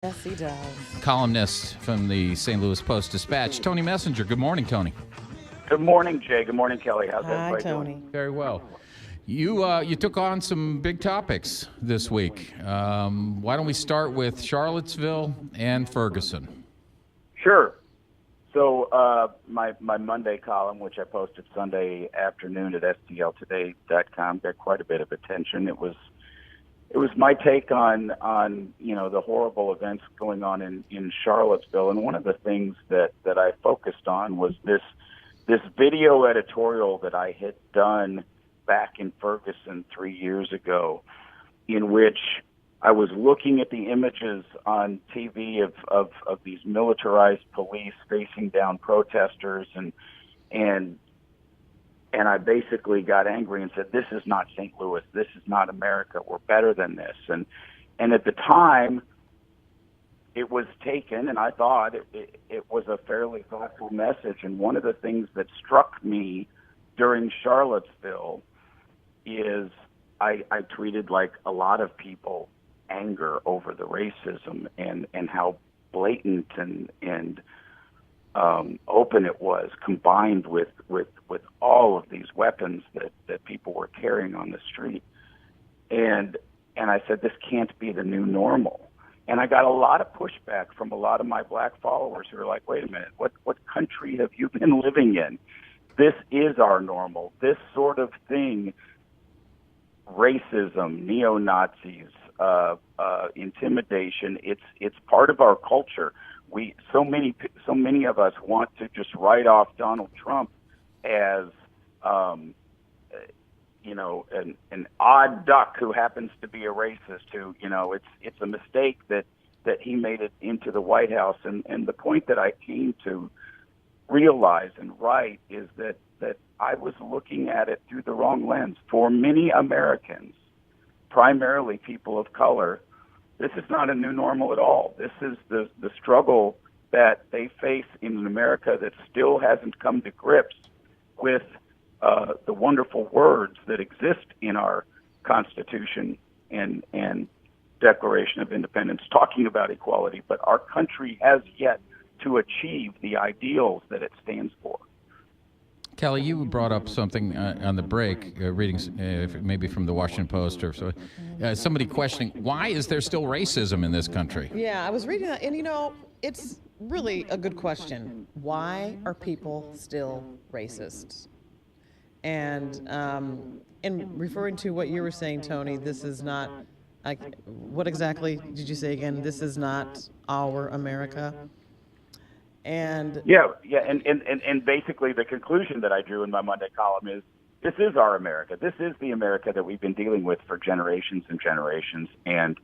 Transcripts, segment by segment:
Yes, he does. Columnist from the St. Louis Post-Dispatch, Tony Messenger. Good morning, Tony. Good morning, Jay. Good morning, Kelly. How's Hi, everybody Tony. doing? Very well. You took on some big topics this week. Why don't we start with Charlottesville and Ferguson? Sure. So my Monday column, which I posted Sunday afternoon at STLtoday.com, got quite a bit of attention. It was my take on the horrible events going on in Charlottesville, and one of the things that I focused on was this video editorial that I had done back in Ferguson 3 years ago, in which I was looking at the images on TV of these militarized police facing down protesters, and I basically got angry and said, "This is not St. Louis. This is not America. We're better than this." And at the time, it was taken, and I thought it was a fairly thoughtful message. And one of the things that struck me during Charlottesville is I tweeted, like a lot of people, anger over the racism and how blatant and open it was, combined with all of these weapons that people were carrying on the street. And I said, this can't be the new normal. And I got a lot of pushback from a lot of my black followers who are like, wait a minute, what country have you been living in? This is our normal. This sort of thing, racism, neo-Nazis, intimidation, it's part of our culture. So many of us want to just write off Donald Trump as an odd duck who happens to be a racist. Who it's a mistake that he made it into the White House. And the point that I came to realize and write is that I was looking at it through the wrong lens. For many Americans, primarily people of color, this is not a new normal at all. This is the struggle that they face in an America that still hasn't come to grips with the wonderful words that exist in our Constitution and Declaration of Independence talking about equality, but our country has yet to achieve the ideals that it stands for. Kelly, you brought up something on the break, reading maybe from the Washington Post or so. Somebody questioning, why is there still racism in this country? Yeah, I was reading that, and it's really a good question. Why are people still racist? And in referring to what you were saying, Tony, this is not, what exactly did you say again? This is not our America? And and basically the conclusion that I drew in my Monday column is this is our America. This is the America that we've been dealing with for generations and generations. And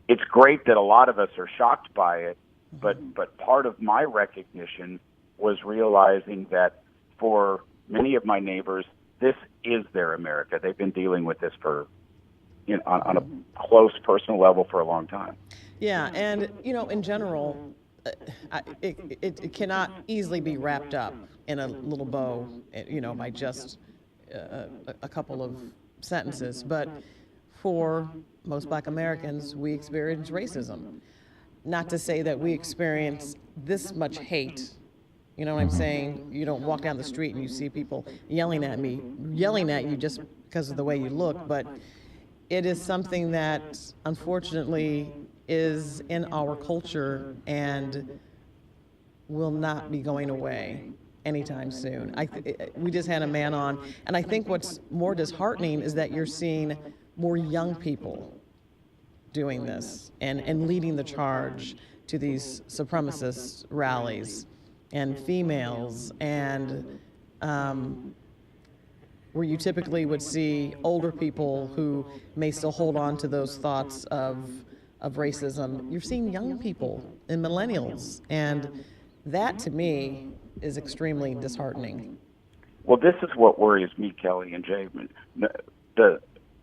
it's great that a lot of us are shocked by it, but part of my recognition was realizing that for many of my neighbors, this is their America. They've been dealing with this for on a close personal level for a long time. Yeah, and in general, it cannot easily be wrapped up in a little bow, by just a couple of sentences. But for most Black Americans, we experience racism. Not to say that we experience this much hate. You know what I'm saying? You don't walk down the street and you see people yelling at you just because of the way you look. But it is something that, unfortunately, is in our culture and will not be going away anytime soon. We just had a man on, and I think what's more disheartening is that you're seeing more young people doing this and leading the charge to these supremacist rallies, and females, and where you typically would see older people who may still hold on to those thoughts of racism. You're seeing young people and millennials, and that to me is extremely disheartening. Well, this is what worries me, Kelly and Jay. The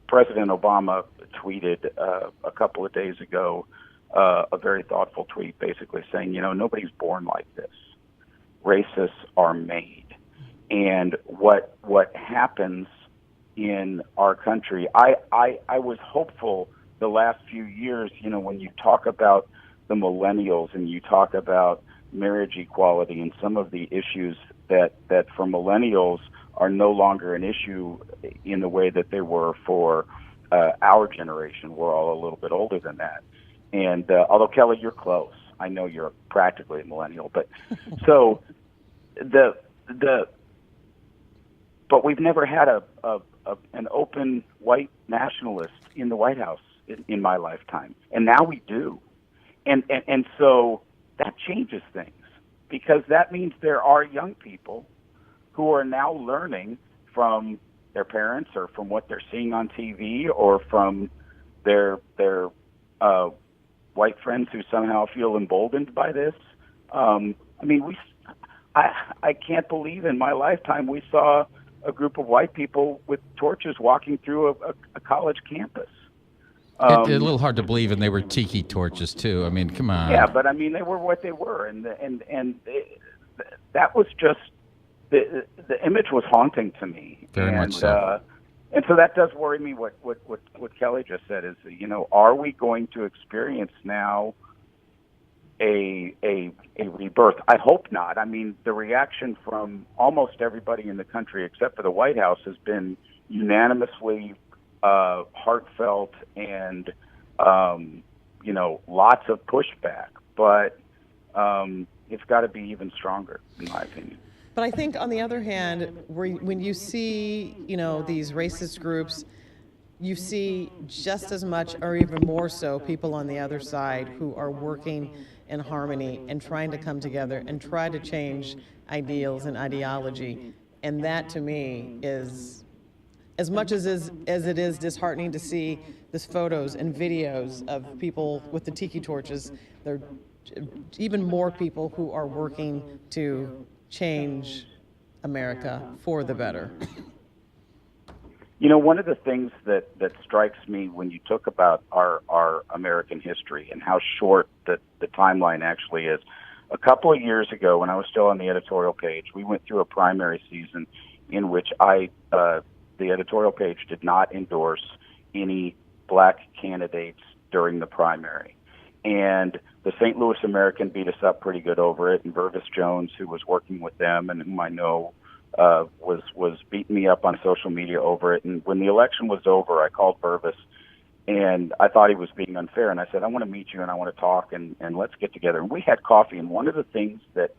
President Obama tweeted a couple of days ago a very thoughtful tweet, basically saying, nobody's born like this. Racists are made, and what happens in our country. I was hopeful the last few years, when you talk about the millennials and you talk about marriage equality and some of the issues that for millennials are no longer an issue in the way that they were for our generation. We're all a little bit older than that. And although, Kelly, you're close. I know you're practically a millennial. But so but we've never had an open white nationalist in the White House in my lifetime. And now we do. And so that changes things, because that means there are young people who are now learning from their parents or from what they're seeing on TV or from their white friends who somehow feel emboldened by this. I can't believe in my lifetime we saw a group of white people with torches walking through a college campus. It's a little hard to believe, and they were tiki torches too. I mean, come on. Yeah, but I mean, they were what they were, and that was just the image was haunting to me. Very much so. And so that does worry me. What Kelly just said is, are we going to experience now a rebirth? I hope not. I mean, the reaction from almost everybody in the country, except for the White House, has been unanimously heartfelt and lots of pushback. But it's got to be even stronger, in my opinion. But I think, on the other hand, when you see, these racist groups, you see just as much or even more so people on the other side who are working in harmony and trying to come together and try to change ideals and ideology. And that, to me, is, as much as it is disheartening to see these photos and videos of people with the tiki torches, there are even more people who are working to change America for the better. One of the things that strikes me when you talk about our American history and how short the timeline actually is, a couple of years ago when I was still on the editorial page, we went through a primary season in which the editorial page did not endorse any black candidates during the primary. And the St. Louis American beat us up pretty good over it, and Vervis Jones, who was working with them and whom I know was beating me up on social media over it. And when the election was over, I called Vervis, and I thought he was being unfair. And I said, I want to meet you, and I want to talk, and let's get together. And we had coffee, and one of the things that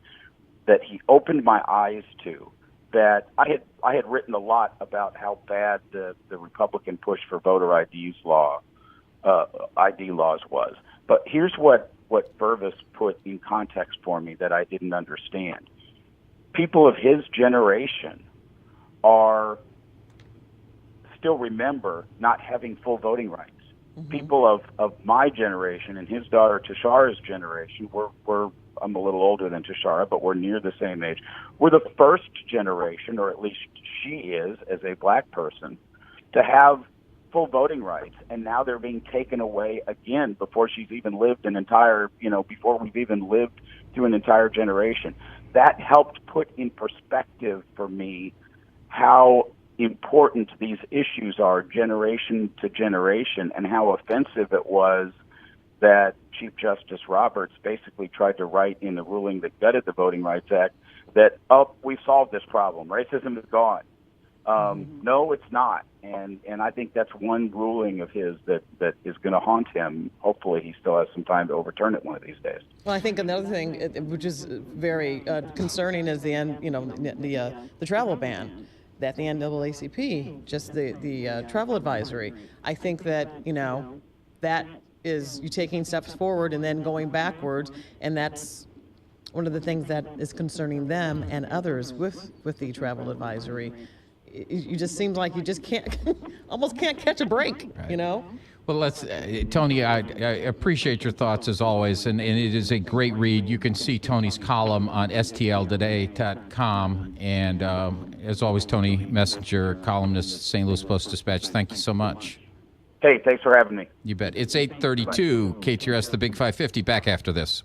he opened my eyes to, that I had written a lot about how bad the Republican push for voter ID laws was. But here's what Vervis put in context for me that I didn't understand. People of his generation still remember not having full voting rights. Mm-hmm. People of my generation and his daughter Tashara's generation, I'm a little older than Tashara, but we're near the same age. We're the first generation, or at least she is, as a black person, to have full voting rights, and now they're being taken away again before she's even lived before we've even lived through an entire generation. That helped put in perspective for me how important these issues are generation to generation, and how offensive it was that Chief Justice Roberts basically tried to write in the ruling that gutted the Voting Rights Act that, we've solved this problem. Racism is gone. No, it's not. And I think that's one ruling of his that is going to haunt him. Hopefully he still has some time to overturn it one of these days. Well, I think another thing, which is very concerning, is the end, the travel ban, that the NAACP, just the travel advisory. I think that, that is you taking steps forward and then going backwards, and that's one of the things that is concerning them and others with the travel advisory. You just seems like you just almost can't catch a break, right. Well, let's, Tony, I appreciate your thoughts as always, and it is a great read. You can see Tony's column on stltoday.com, and as always, Tony Messenger, columnist, St. Louis Post-Dispatch, thank you so much. Hey, thanks for having me. You bet. It's 8:32, KTRS, the Big 550, back after this.